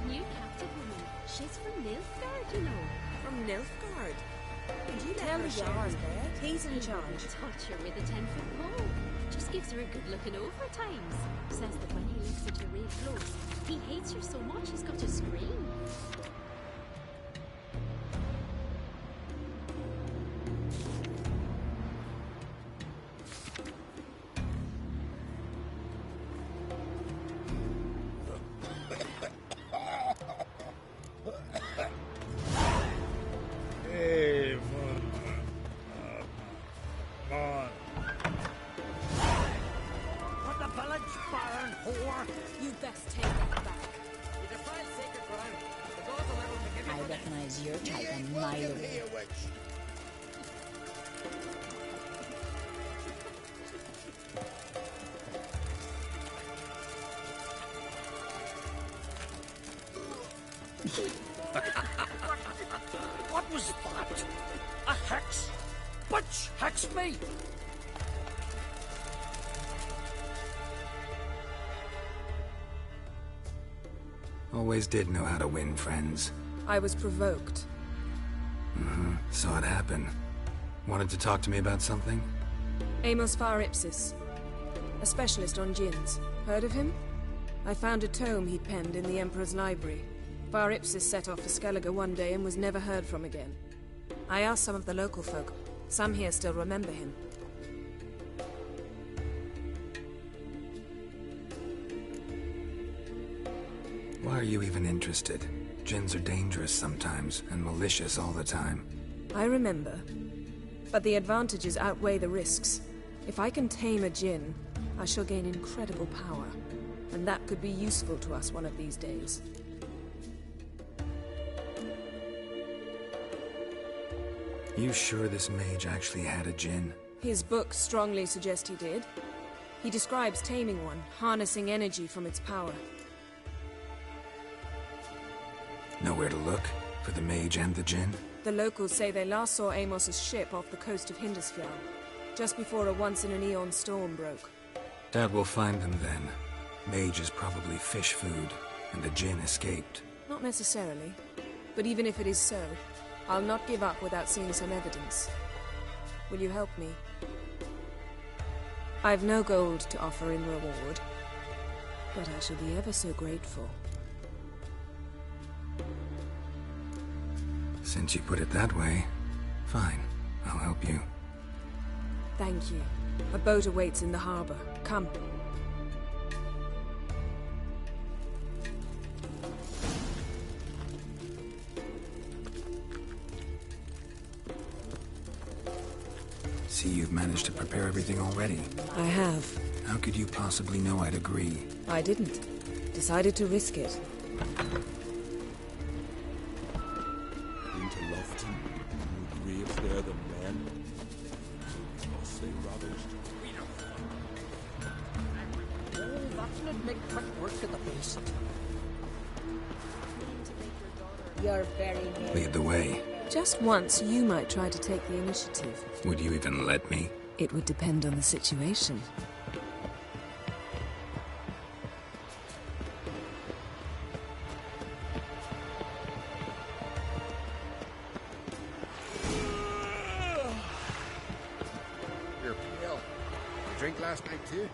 new captive woman. She's from Nilfgaard, you know. From Nilfgaard? Could you tell the yarn there? He's in charge. Touch her with a 10-foot pole. Just gives her a good looking over at times. Says that when he looks at her real close, he hates her so much he's got to scream. Your type a mile away. What was that? A hex? Which hex me? Always did know how to win friends. I was provoked. Saw it happen. Wanted to talk to me about something? Amos Var Ipsis, a specialist on djinns. Heard of him? I found a tome he'd penned in the Emperor's library. Var Ipsis set off for Skellige one day and was never heard from again. I asked some of the local folk. Some here still remember him. Why are you even interested? Djinns are dangerous sometimes, and malicious all the time. I remember. But the advantages outweigh the risks. If I can tame a djinn, I shall gain incredible power. And that could be useful to us one of these days. You sure this mage actually had a djinn? His books strongly suggest he did. He describes taming one, harnessing energy from its power. Nowhere to look? For the mage and the djinn? The locals say they last saw Amos's ship off the coast of Hindisfjall, just before a once-in-an-eon storm broke. Doubt we'll find them then. Mage is probably fish food, and the djinn escaped. Not necessarily. But even if it is so, I'll not give up without seeing some evidence. Will you help me? I've no gold to offer in reward, but I shall be ever so grateful. Since you put it that way, fine. I'll help you. Thank you. A boat awaits in the harbor. Come. See, you've managed to prepare everything already. I have. How could you possibly know I'd agree? I didn't. Decided to risk it. You're very near. Lead the way. Just once, you might try to take the initiative. Would you even let me? It would depend on the situation. You're pale. You drink last night too?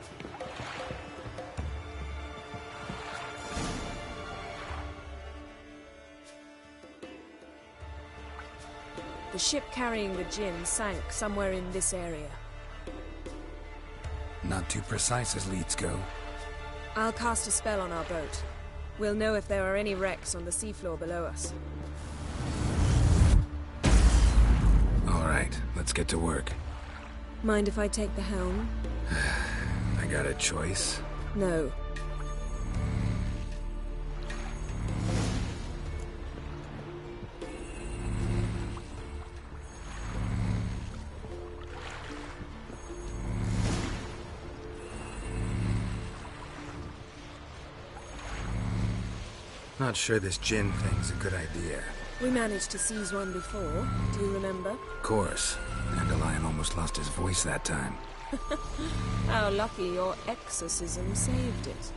The ship carrying the djinn sank somewhere in this area. Not too precise as leads go. I'll cast a spell on our boat. We'll know if there are any wrecks on the seafloor below us. All right, let's get to work. Mind if I take the helm? I got a choice. No. Not sure this djinn thing's a good idea. We managed to seize one before. Do you remember? Of course. Dandelion almost lost his voice that time. How lucky your exorcism saved it.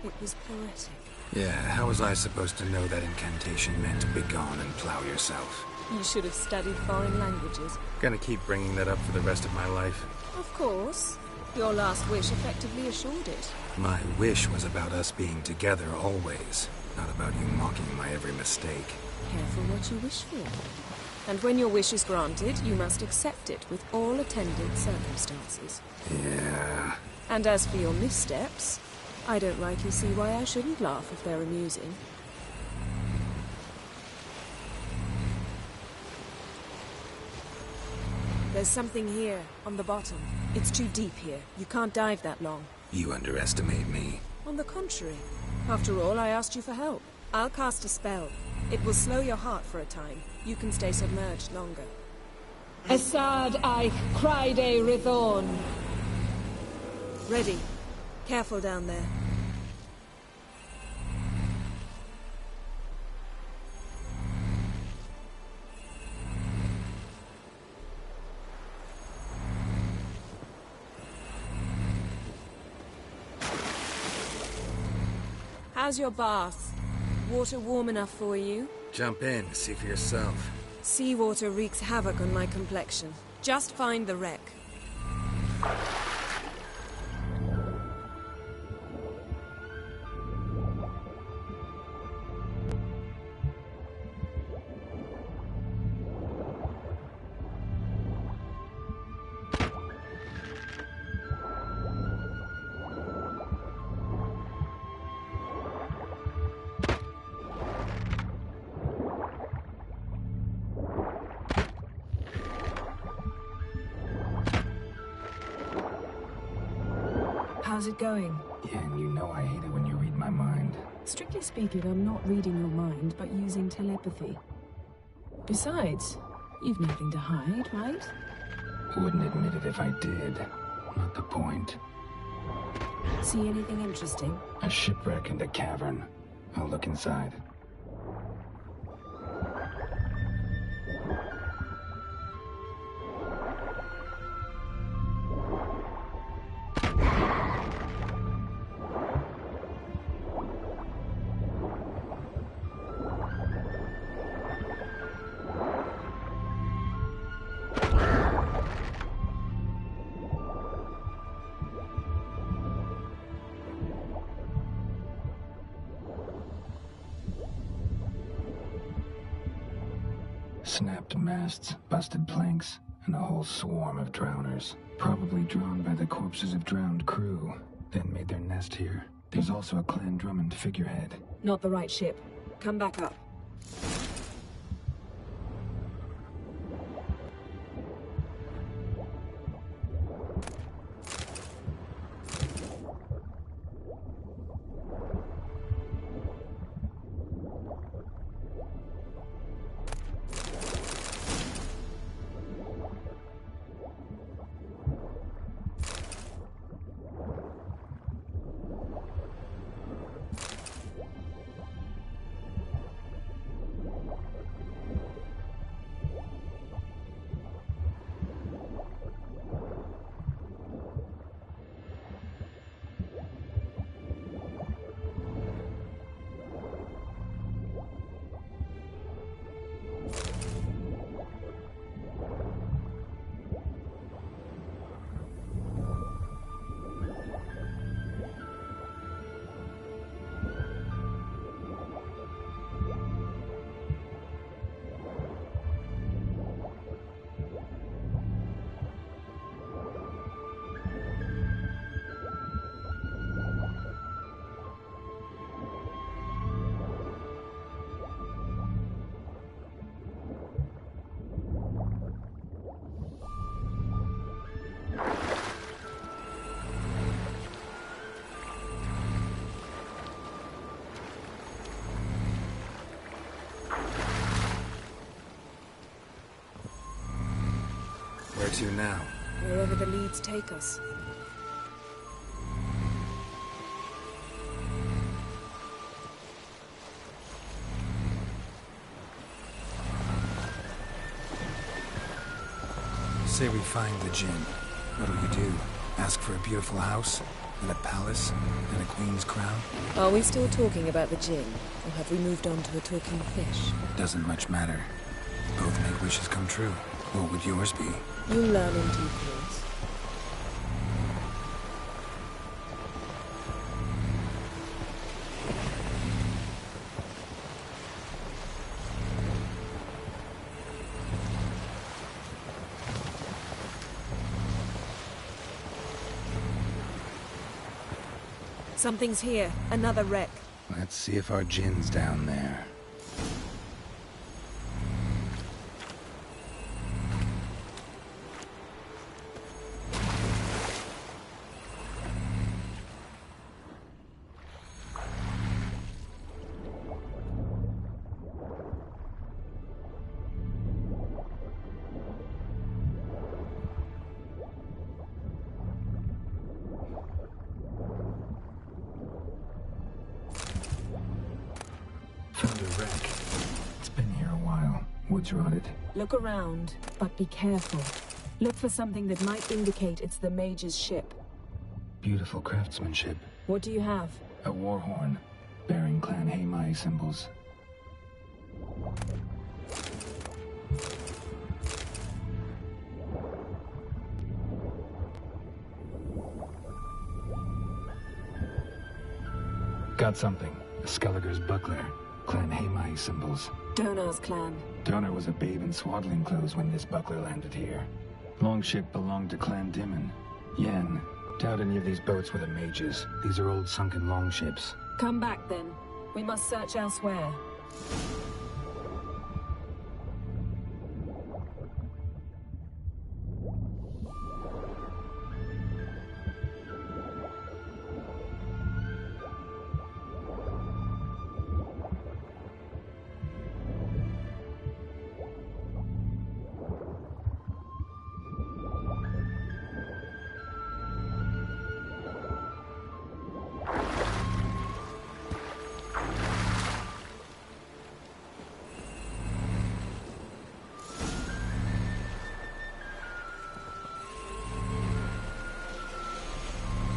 It was poetic. Yeah, how was I supposed to know that incantation meant begone and plow yourself? You should have studied foreign languages. Gonna keep bringing that up for the rest of my life? Of course. Your last wish effectively assured it. My wish was about us being together always, not about you mocking my every mistake. Careful what you wish for. And when your wish is granted, you must accept it with all attendant circumstances. Yeah. And as for your missteps, I don't rightly see why I shouldn't laugh if they're amusing. There's something here, on the bottom. It's too deep here. You can't dive that long. You underestimate me. On the contrary. After all, I asked you for help. I'll cast a spell. It will slow your heart for a time. You can stay submerged longer. Assad Eich Criede Rithorn. Ready. Careful down there. How's your bath? Water warm enough for you? Jump in, see for yourself. Seawater wreaks havoc on my complexion. Just find the wreck. How's it going? Yeah, and you know I hate it when you read my mind. Strictly speaking, I'm not reading your mind, but using telepathy. Besides, you've nothing to hide, right? Wouldn't admit it if I did. Not the point. See anything interesting? A shipwreck and a cavern. I'll look inside. Snapped masts, busted planks, and a whole swarm of drowners. Probably drawn by the corpses of drowned crew, then made their nest here. There's also a Clan Drummond figurehead. Not the right ship. Come back up. Where to now? Wherever the leads take us. Say we find the Jinn. What'll you do? Ask for a beautiful house? and a palace, and a queen's crown. Are we still talking about the djinn, or have we moved on to a talking fish? Doesn't much matter. Both make wishes come true. What would yours be? You'll learn in due course. Something's here. Another wreck. Let's see if our djinn's down there. Found a wreck. It's been here a while. Wood's rotted. Look around, but be careful. Look for something that might indicate it's the mage's ship. Beautiful craftsmanship. What do you have? A war horn, bearing Clan Haimai symbols. Got something. A Skelliger's buckler. Clan Haimai symbols. Donar's clan. Donar was a babe in swaddling clothes when this buckler landed here. Longship belonged to Clan Dimon. Yen. Doubt any of these boats were the mages. These are old sunken longships. Come back then. We must search elsewhere.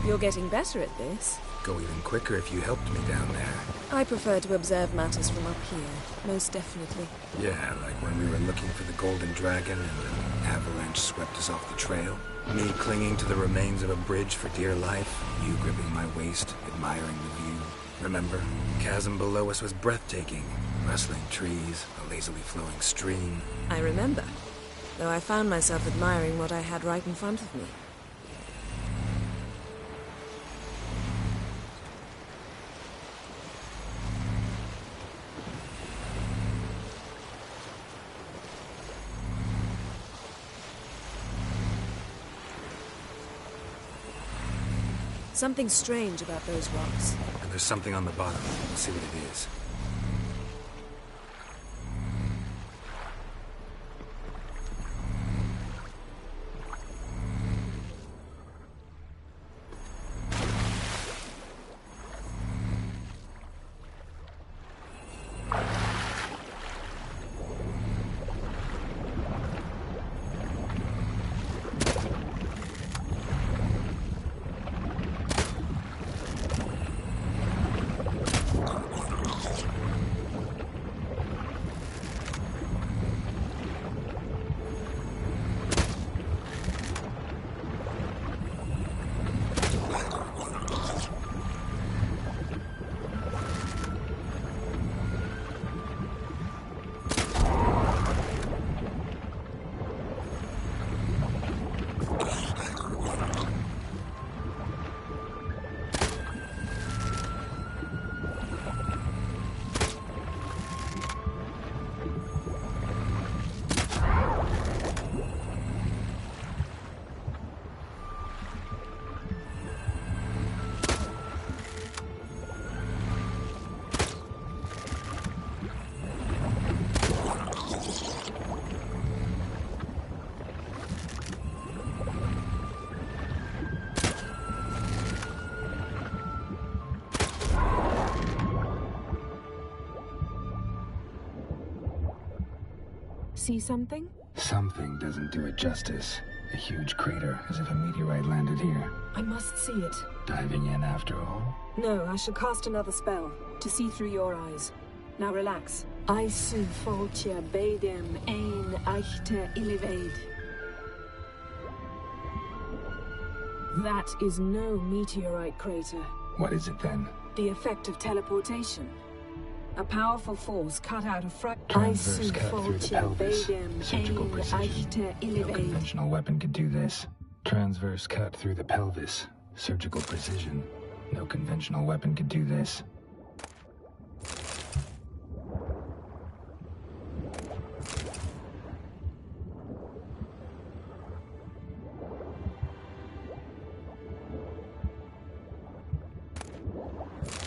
You're getting better at this. Go even quicker if you helped me down there. I prefer to observe matters from up here, most definitely. Yeah, like when we were looking for the Golden Dragon and an avalanche swept us off the trail. Me clinging to the remains of a bridge for dear life. You gripping my waist, admiring the view. Remember? Chasm below us was breathtaking. Rustling trees, a lazily flowing stream. I remember, though I found myself admiring what I had right in front of me. Something strange about those rocks. And there's something on the bottom. Let's see what it is. See something? Something doesn't do it justice. A huge crater, as if a meteorite landed here. I must see it. Diving in after all? No, I shall cast another spell, to see through your eyes. Now relax. Isu foltia bedem ein eichte illivaid. That is no meteorite crater. What is it then? The effect of teleportation. A powerful force cut out a Transverse cut through the pelvis. Surgical precision. No No conventional weapon could do this. Transverse cut through the pelvis. Surgical precision. No conventional weapon could do this.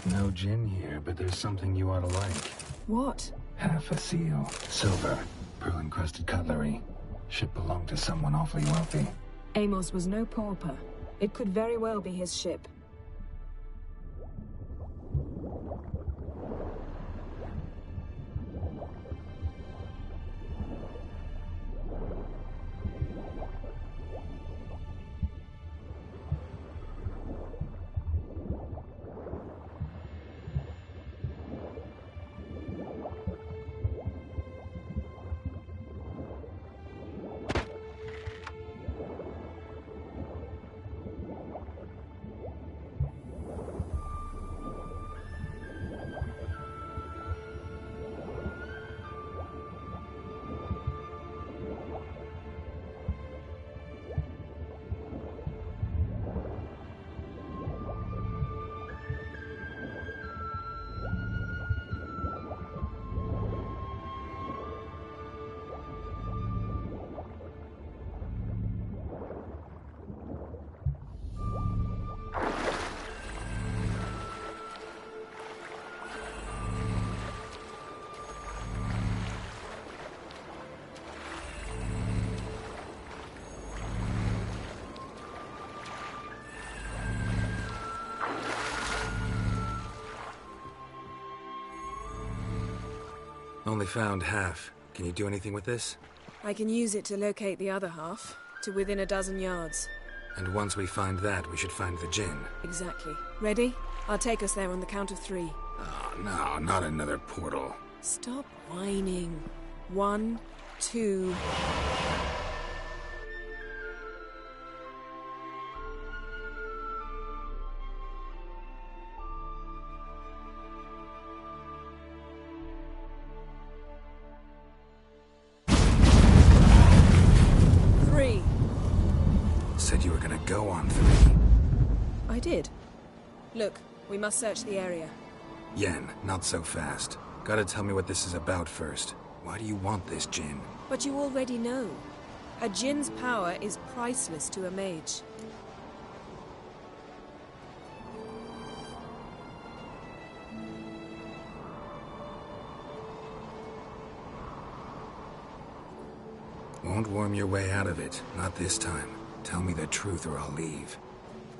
No gin here, but there's something you ought to like. What? Half a seal. Silver. Pearl-encrusted cutlery. Ship belonged to someone awfully wealthy. Amos was no pauper. It could very well be his ship. Only found half. Can you do anything with this? I can use it to locate the other half, to within a dozen yards. And once we find that, we should find the gin. Exactly. Ready? I'll take us there on the count of 3. Oh, no, not another portal. Stop whining. 1, 2... Said you were gonna go on 3. I did. Look, we must search the area. Yen, not so fast. Gotta tell me what this is about first. Why do you want this gin? But you already know. A djinn's power is priceless to a mage. Won't worm your way out of it. Not this time. Tell me the truth or I'll leave.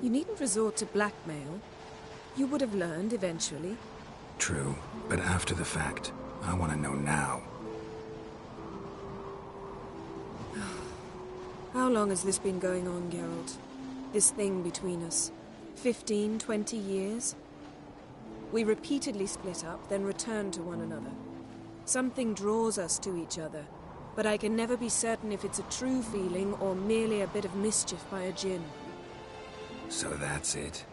You needn't resort to blackmail. You would have learned eventually. True, but after the fact. I want to know now. How long has this been going on, Geralt? This thing between us? 15, 20 years? We repeatedly split up, then returned to one another. Something draws us to each other, but I can never be certain if it's a true feeling or merely a bit of mischief by a djinn. So that's it?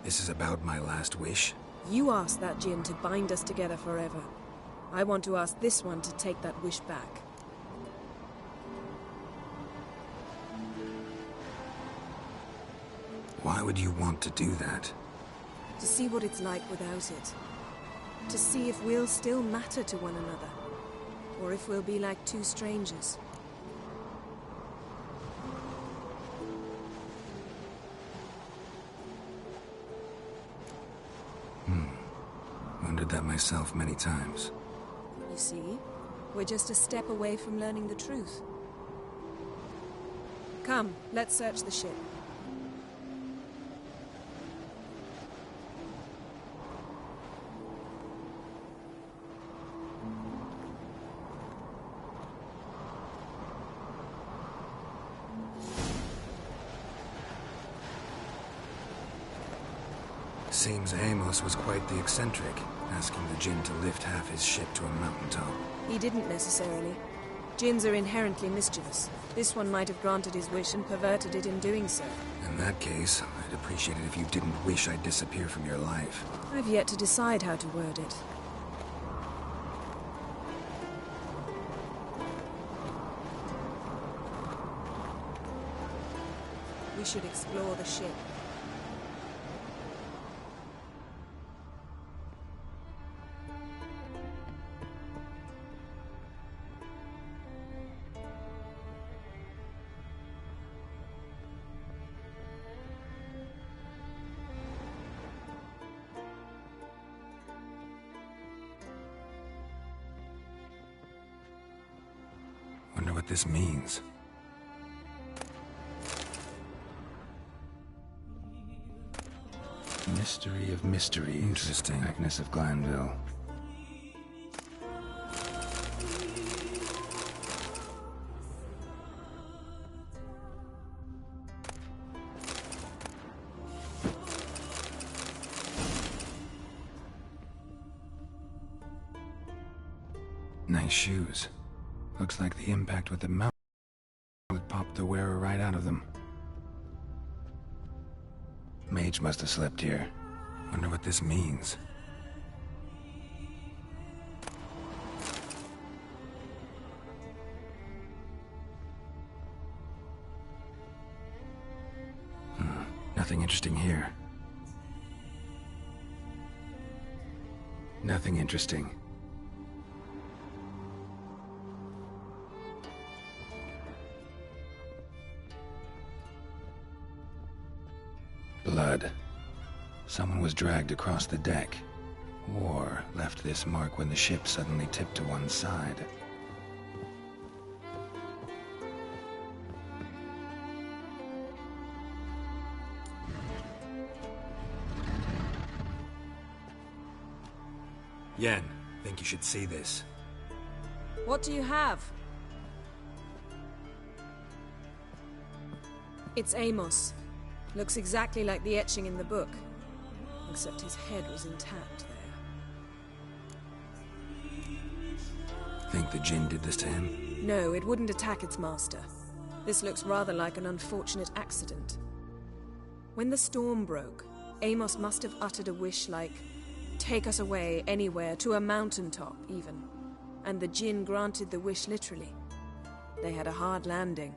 This is about my last wish? You asked that djinn to bind us together forever. I want to ask this one to take that wish back. Why would you want to do that? To see what it's like without it. To see if we'll still matter to one another. Or if we'll be like two strangers. Wondered that myself many times. You see, we're just a step away from learning the truth. Come, let's search the ship. Seems Amos was quite the eccentric, asking the Jinn to lift half his ship to a mountaintop. He didn't necessarily. Jinns are inherently mischievous. This one might have granted his wish and perverted it in doing so. In that case, I'd appreciate it if you didn't wish I'd disappear from your life. I've yet to decide how to word it. We should explore the ship. Wonder what this means. Mystery of mysteries. Interesting. Agnes of Glanville. Nice shoes. Looks like the impact with the mountain would pop the wearer right out of them. Mage must have slept here. Wonder what this means. Nothing interesting here. Nothing interesting. Blood. Someone was dragged across the deck, or left this mark when the ship suddenly tipped to one side. Yen, think you should see this. What do you have? It's Amos. Looks exactly like the etching in the book. Except his head was intact there. Think the Jinn did this to him? No, it wouldn't attack its master. This looks rather like an unfortunate accident. When the storm broke, Amos must have uttered a wish like, "Take us away, anywhere, to a mountaintop, even." And the Jinn granted the wish literally. They had a hard landing.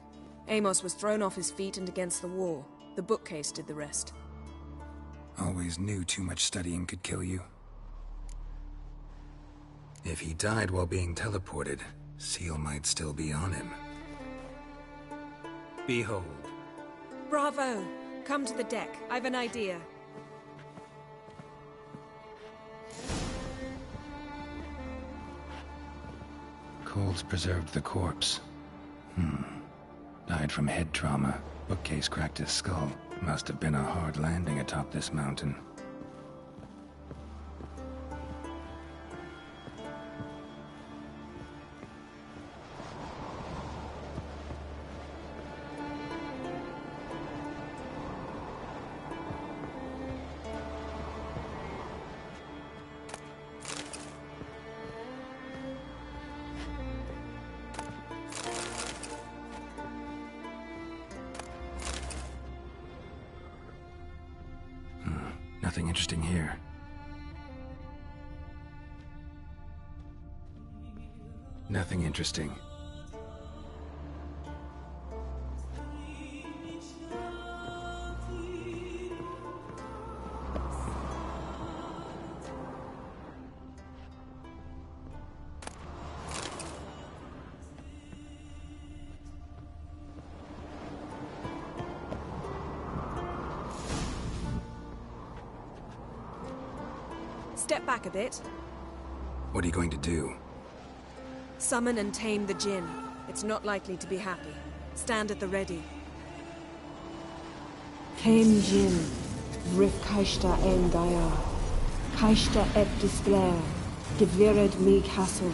Amos was thrown off his feet and against the wall. The bookcase did the rest. Always knew too much studying could kill you. If he died while being teleported, Seal might still be on him. Behold. Bravo! Come to the deck. I've an idea. Coles preserved the corpse. Died from head trauma. Bookcase cracked his skull. Must have been a hard landing atop this mountain. Nothing interesting here. Nothing interesting. Step back a bit. What are you going to do? Summon and tame the Jinn. It's not likely to be happy. Stand at the ready. Tame Jinn, Rif Kaishta en Daya, Kaishta et Displair, Gevired me Castle.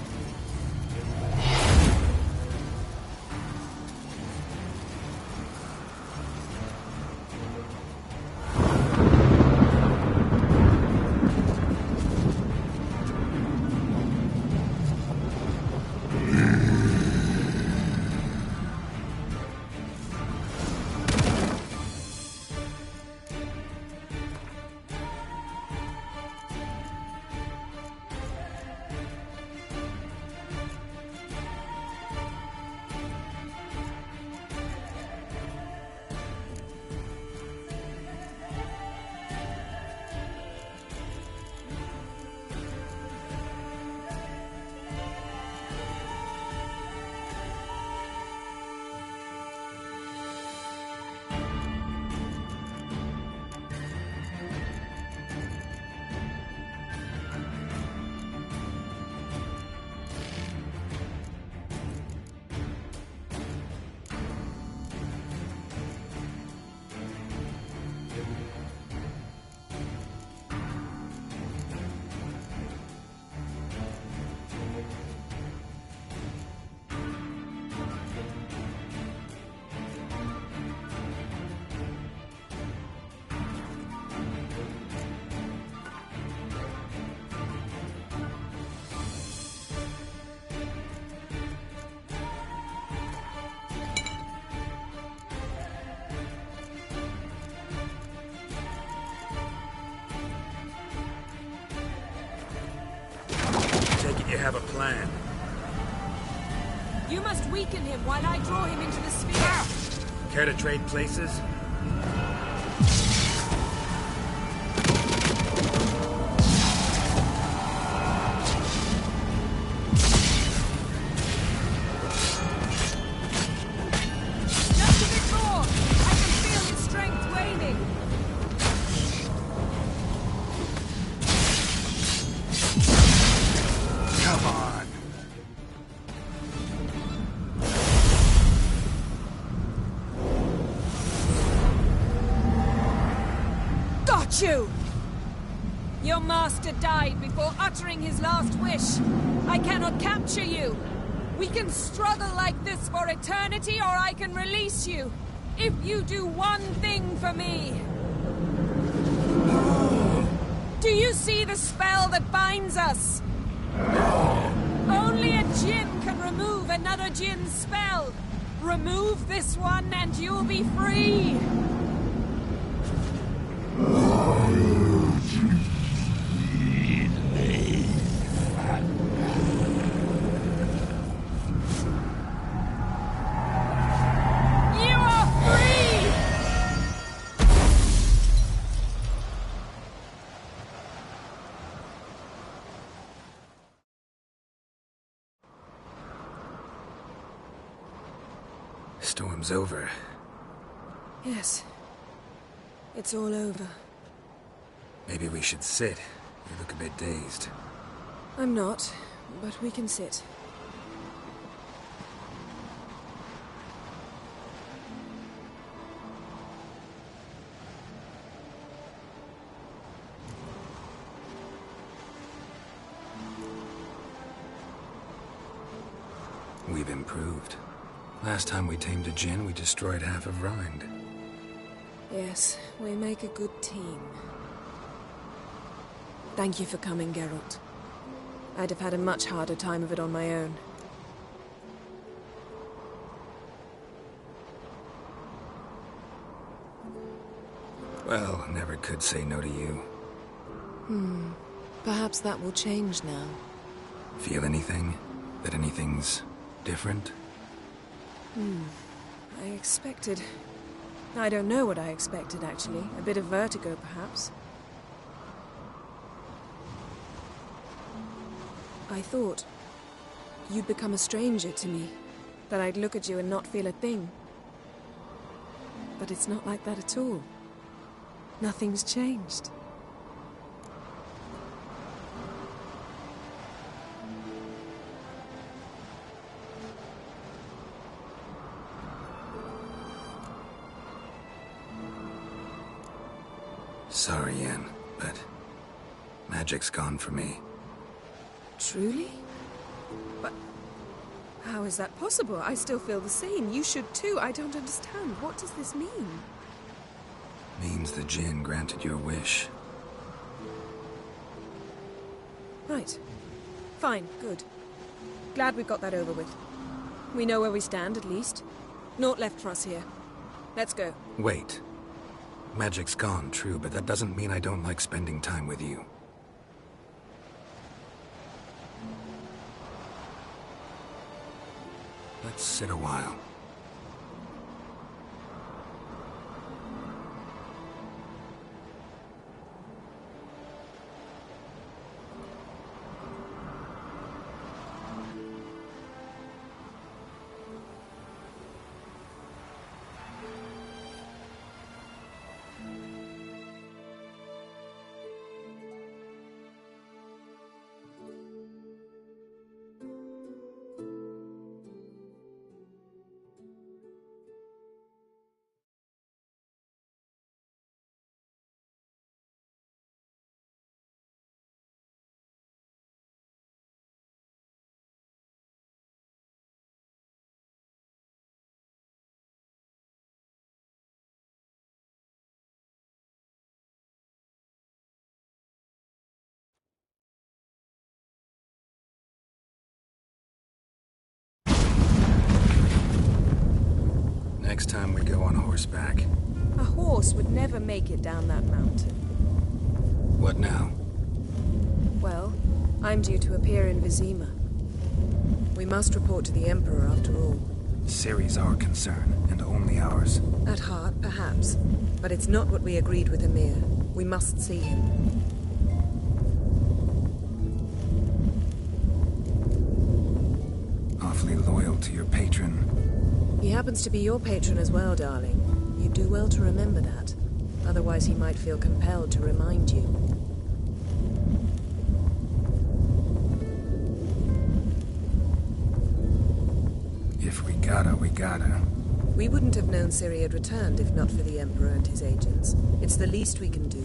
You have a plan. You must weaken him while I draw him into the sphere. Care to trade places? Just a bit more! I can feel his strength waning. Come on. Got you! Your master died before uttering his last wish. I cannot capture you. We can struggle like this for eternity, or I can release you. If you do one thing for me. Do you see the spell that binds us? Only a djinn can remove another djinn's spell. Remove this one and you'll be free. You are free! Storm's over. Yes. It's all over. Maybe we should sit. You look a bit dazed. I'm not, but we can sit. We've improved. Last time we tamed a djinn, we destroyed half of Rind. Yes, we make a good team. Thank you for coming, Geralt. I'd have had a much harder time of it on my own. Well, never could say no to you. Perhaps that will change now. Feel anything? That anything's different? I expected... I don't know what I expected, actually. A bit of vertigo, perhaps. I thought you'd become a stranger to me. That I'd look at you and not feel a thing. But it's not like that at all. Nothing's changed. Sorry, Yen, but magic's gone for me. Truly? But how is that possible? I still feel the same. You should too. I don't understand. What does this mean? Means the djinn granted your wish. Right. Fine. Good. Glad we've got that over with. We know where we stand, at least. Naught left for us here. Let's go. Wait. Magic's gone, true, but that doesn't mean I don't like spending time with you. Let's sit a while. Next time we go on horseback. A horse would never make it down that mountain. What now? Well, I'm due to appear in Vizima. We must report to the Emperor after all. Ciri's our concern, and only ours. At heart, perhaps. But it's not what we agreed with Emir. We must see him. Awfully loyal to your patron. He happens to be your patron as well, darling. You'd do well to remember that. Otherwise he might feel compelled to remind you. If we gotta, we gotta. We wouldn't have known Ciri had returned if not for the Emperor and his agents. It's the least we can do.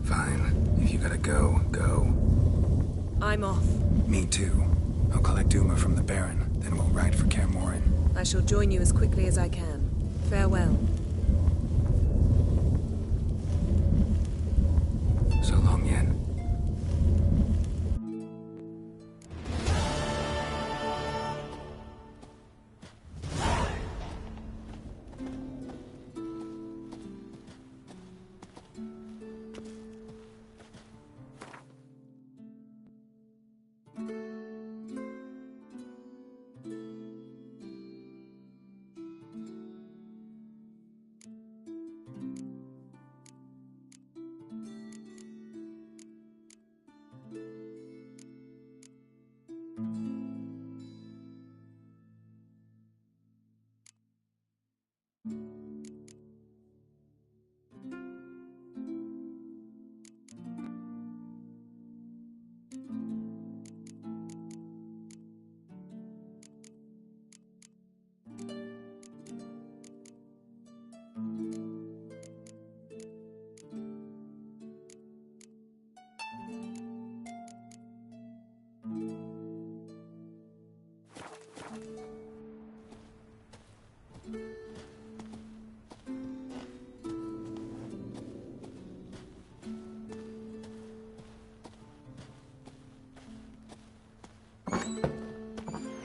Fine. If you gotta go, go. I'm off. Me too. I'll collect Uma from the Baron, then we'll ride for Kaer Morhen. I shall join you as quickly as I can. Farewell. So long, Yen.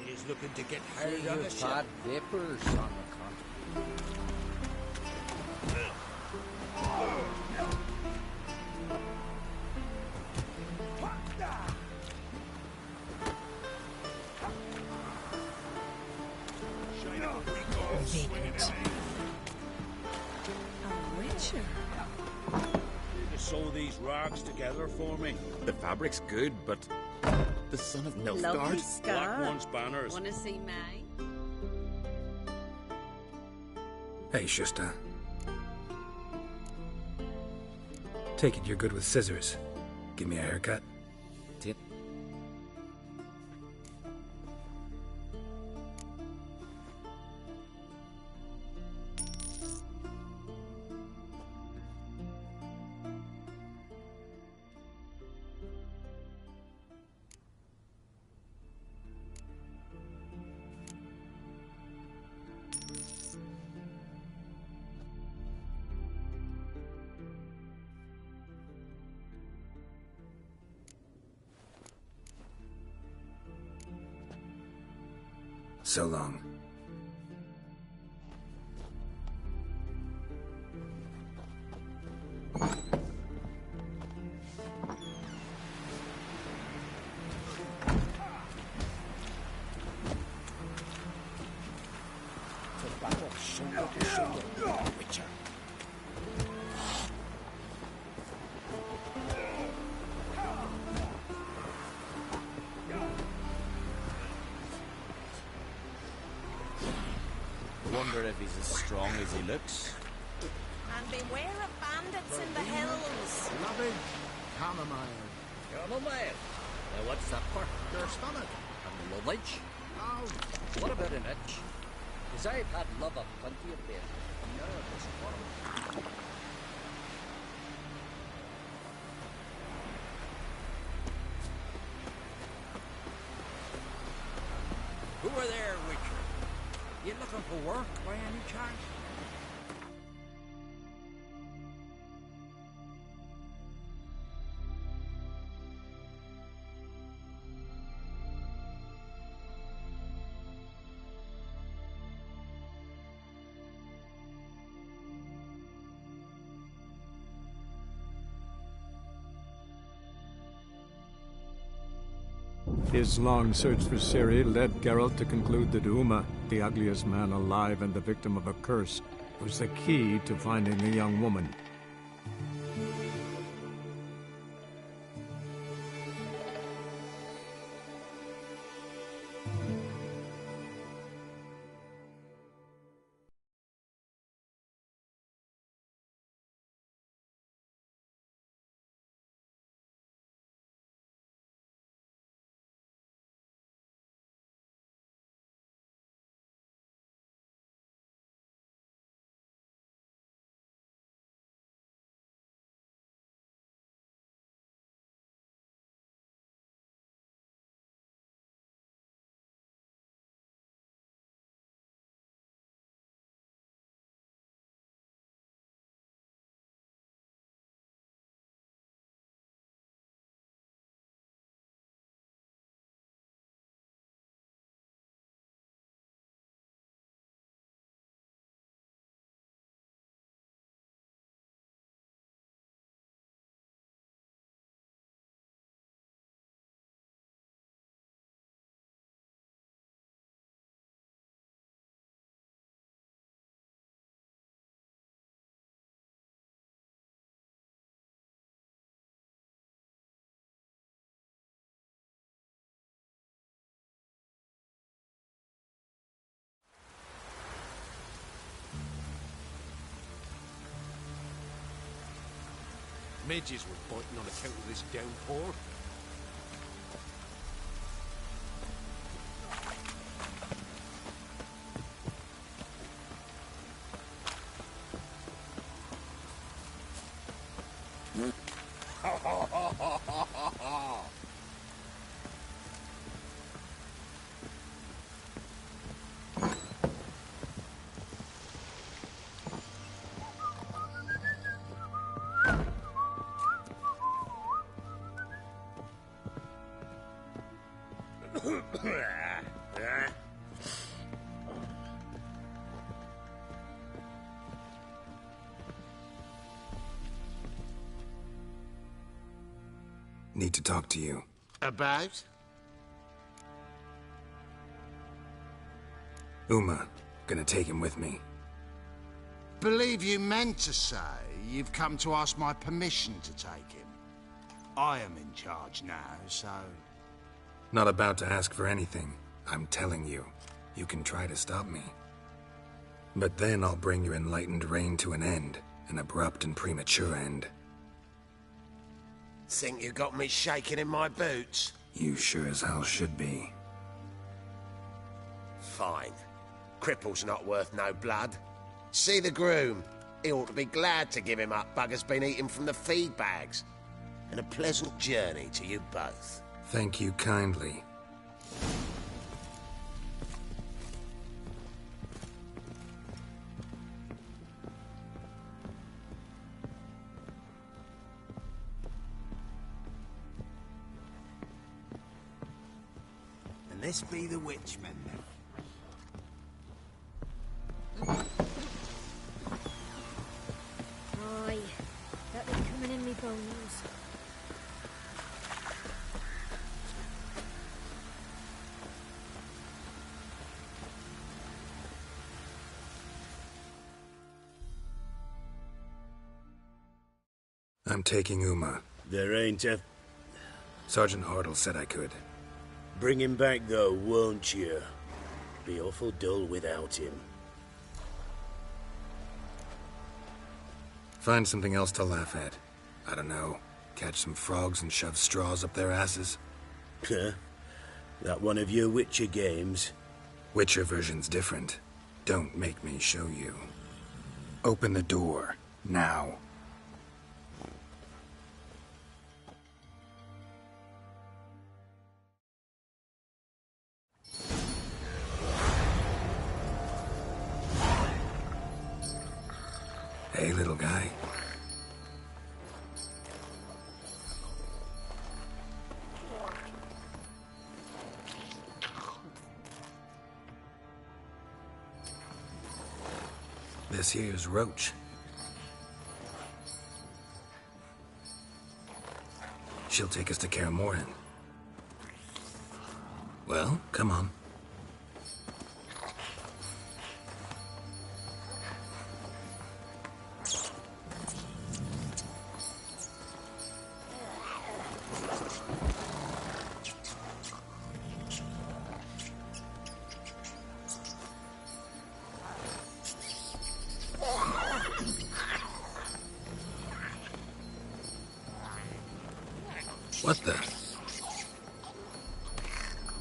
He's looking to get hired on the ship. Bad vapors on the continent. Vacant. A witcher. You sew these rags together for me. The fabric's good, but the son of Lovely Nilfgaard? Black scar. one's banners. Wanna see mine? Hey, Shusta. Take it you're good with scissors. Give me a haircut. So long. To battle shoulder to shoulder, Witcher. Wonder if he's as strong as he looks. And beware of bandits in the hills. Loving chamomile. Chamomile. Now what's that for? Your stomach. And the lovage? Oh, What about an itch? Because I've had love of plenty of late. Now this one. Who are there, Witcher? You looking for work by any chance? His long search for Ciri led Geralt to conclude that Uma, the ugliest man alive and the victim of a curse, was the key to finding the young woman. Midges were biting on account of this downpour. Need to talk to you. About? Uma. Gonna take him with me. Believe you meant to say you've come to ask my permission to take him. I am in charge now, so... Not about to ask for anything. I'm telling you. You can try to stop me. But then I'll bring your enlightened reign to an end. An abrupt and premature end. Think you got me shaking in my boots? You sure as hell should be. Fine. Cripple's not worth no blood. See the groom. He ought to be glad to give him up. Bugger's been eating from the feed bags. And a pleasant journey to you both. Thank you kindly. And this be the witchman. Aye, that be coming in me bones. I'm taking Uma. There ain't a... Sergeant Hartle said I could. Bring him back, though, won't you? Be awful dull without him. Find something else to laugh at. I don't know. Catch some frogs and shove straws up their asses. Huh? That one of your Witcher games? Witcher version's different. Don't make me show you. Open the door. Now. Hey, little guy. This here's Roach. She'll take us to Kaer Morhen. Well, come on. What the?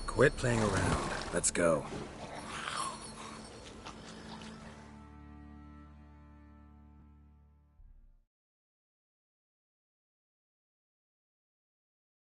Quit playing around. Let's go.